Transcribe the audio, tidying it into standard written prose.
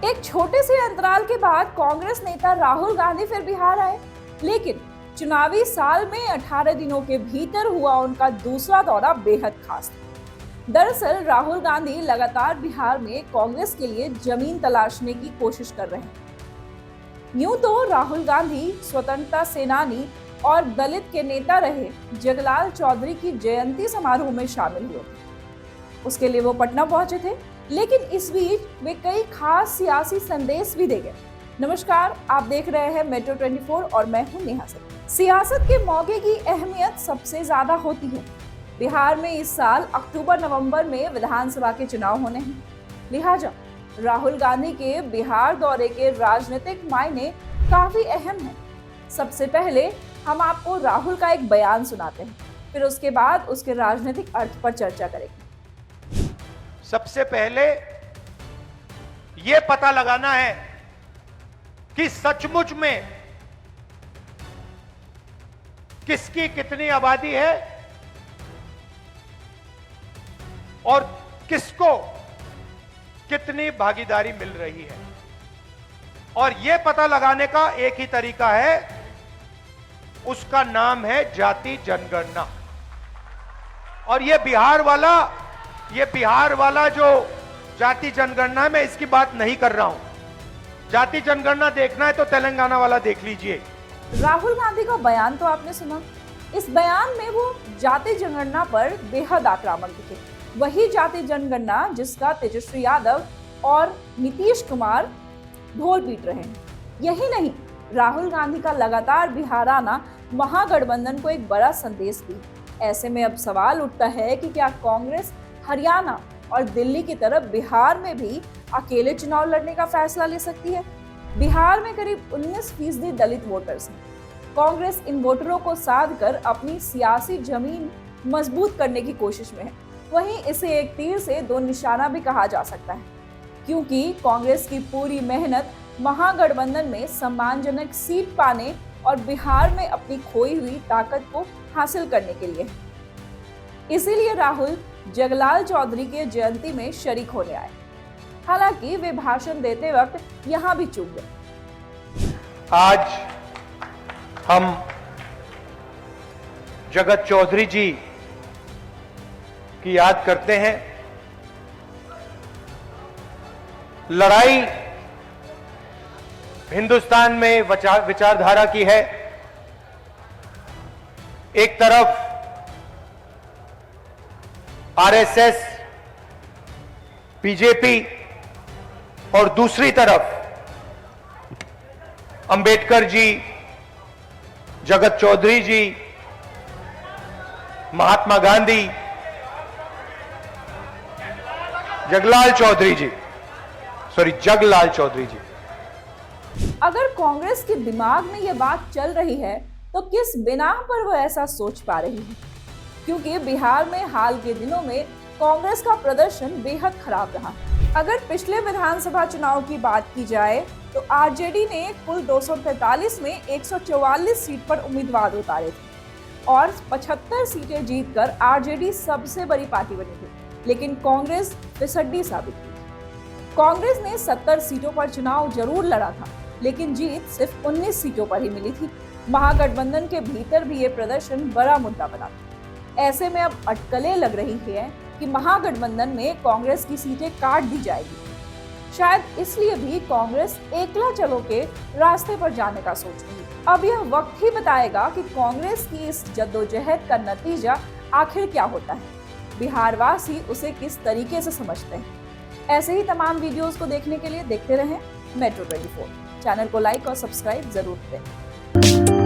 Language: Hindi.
एक छोटे से अंतराल के बाद कांग्रेस नेता राहुल गांधी फिर बिहार आए, लेकिन चुनावी साल में 18 दिनों के भीतर हुआ उनका दूसरा दौरा बेहद खास था। दरअसल राहुल गांधी लगातार बिहार में कांग्रेस के लिए जमीन तलाशने की कोशिश कर रहे हैं। यूं तो राहुल गांधी स्वतंत्रता सेनानी और दलित के नेता रहे जगलाल चौधरी की जयंती समारोह में शामिल हुए थे। उसके लिए वो पटना पहुंचे थे, लेकिन इस बीच वे कई खास सियासी संदेश भी दे गए। नमस्कार, आप देख रहे हैं मेट्रो 24 और मैं हूं नेहा सिंह। सियासत के मौके की अहमियत सबसे ज्यादा होती है। बिहार में इस साल अक्टूबर-नवंबर में विधानसभा के चुनाव होने हैं, लिहाजा राहुल गांधी के बिहार दौरे के राजनीतिक मायने काफी अहम हैं। सबसे पहले हम आपको राहुल का एक बयान सुनाते हैं, फिर उसके बाद उसके राजनीतिक अर्थ पर चर्चा करेंगे। सबसे पहले यह पता लगाना है कि सचमुच में किसकी कितनी आबादी है और किसको कितनी भागीदारी मिल रही है। और यह पता लगाने का एक ही तरीका है, उसका नाम है जाति जनगणना। और यह बिहार वाला जो जाति जनगणना है, मैं इसकी बात नहीं कर रहा हूं। जाति जनगणना देखना है तो तेलंगाना वाला देख लीजिए। राहुल गांधी का बयान तो आपने सुना। इस बयान में वो जाति जनगणना पर बेहद आक्रामक दिखे। वही जाति जनगणना जिसका तेजस्वी यादव और नीतीश कुमार ढोल पीट रहे हैं। यही नहीं, राहुल गांधी का लगातार बिहार आना महागठबंधन को एक बड़ा संदेश दी। ऐसे में अब सवाल उठता है कि क्या कांग्रेस हरियाणा और दिल्ली की तरफ बिहार में भी अकेले चुनाव लड़ने का फैसला ले सकती है। बिहार में करीब 19% दलित वोटर्स हैं। कांग्रेस इन वोटरों को साध कर अपनी सियासी जमीन मजबूत करने की कोशिश में है। वहीं इसे एक तीर से दो निशाना भी कहा जा सकता है, क्योंकि कांग्रेस की पूरी मेहनत महागठबंधन में सम्मानजनक सीट पाने और बिहार में अपनी खोई हुई ताकत को हासिल करने के लिए है। इसीलिए राहुल जगलाल चौधरी के जयंती में शरीक होने आए। हालांकि वे भाषण देते वक्त यहां भी चूक गए। आज हम जगत चौधरी जी की याद करते हैं। लड़ाई हिंदुस्तान में विचारधारा की है। एक तरफ आरएसएस, बीजेपी और दूसरी तरफ अंबेडकर जी, जगत चौधरी जी, महात्मा गांधी, जगलाल चौधरी जी। अगर कांग्रेस के दिमाग में यह बात चल रही है तो किस बिना पर वो ऐसा सोच पा रही है? क्योंकि बिहार में हाल के दिनों में कांग्रेस का प्रदर्शन बेहद खराब रहा। अगर पिछले विधानसभा चुनाव की बात की जाए तो आरजेडी ने कुल 243 में 144 सीट पर उम्मीदवार उतारे थे और 75 सीटें जीतकर आरजेडी सबसे बड़ी पार्टी बनी थी। लेकिन कांग्रेस फिसड्डी साबित हुई। कांग्रेस ने 70 सीटों पर चुनाव जरूर लड़ा था, लेकिन जीत सिर्फ 19 सीटों पर ही मिली थी। महागठबंधन के भीतर भी ये प्रदर्शन बड़ा मुद्दा बना था। ऐसे में अब अटकलें लग रही है कि महागठबंधन में कांग्रेस की सीटें काट दी जाएगी। शायद इसलिए भी कांग्रेस एकला चलो के रास्ते पर जाने का सोच रही है। अब यह वक्त ही बताएगा कि कांग्रेस की इस जद्दोजहद का नतीजा आखिर क्या होता है। बिहार वासी उसे किस तरीके से समझते हैं। ऐसे ही तमाम वीडियोस को देखने के लिए देखते रहें मेट्रो 24। चैनल को लाइक और सब्सक्राइब जरूर करें।